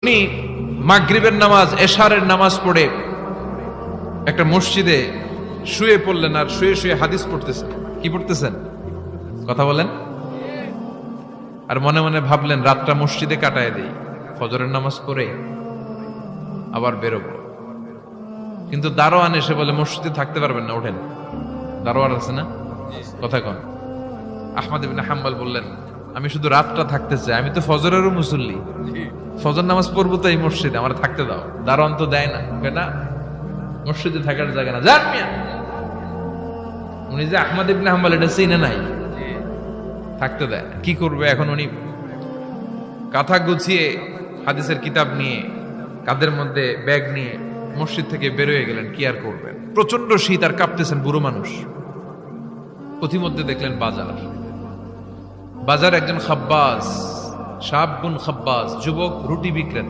উনি মাগরিবের নামাজ এশারের নামাজ পড়ে একটা মসজিদে শুয়ে পড়লেন আর শুয়ে শুয়ে হাদিস পড়তেছেন। কি পড়তেছেন? কথা বলেন। আর মনে মনে ভাবলেন রাতটা মসজিদে কাটায় দেই, ফজরের নামাজ পড়ে আবার বেরোবো। কিন্তু দারোয়ান এসে বলে মসজিদে থাকতে পারবেন না, ওঠেন। দারোয়ান আছে না? কথা কন। আহমদ ইবনে হাম্বল বললেন আমি শুধু রাতটা থাকতে চাই, আমি তো ফজরেরও মুসল্লি, ফজর নামাজ পড়বো তো এই মসজিদে, আমার থাকতে দাও। দারোয়ান তো দেয় না, না মসজিদে থাকার জায়গা না, যান মিয়া। উনি যে আহমদ ইবনে হাম্বল এটা চিনে নাই, থাকতে দেয়। কি করবে এখন? উনি কাঁথা গুছিয়ে হাদিসের কিতাব নিয়ে কাঁধের মধ্যে ব্যাগ নিয়ে মসজিদ থেকে বেরোয় গেলেন। কি আর করবেন, প্রচন্ড শীত আর কাঁপতেছেন, বুড়ো মানুষ। পথিমধ্যে দেখলেন বাজার একজন খাব্বাস, শাবুন খাব্বাস, যুবক রুটি বিক্রেতা।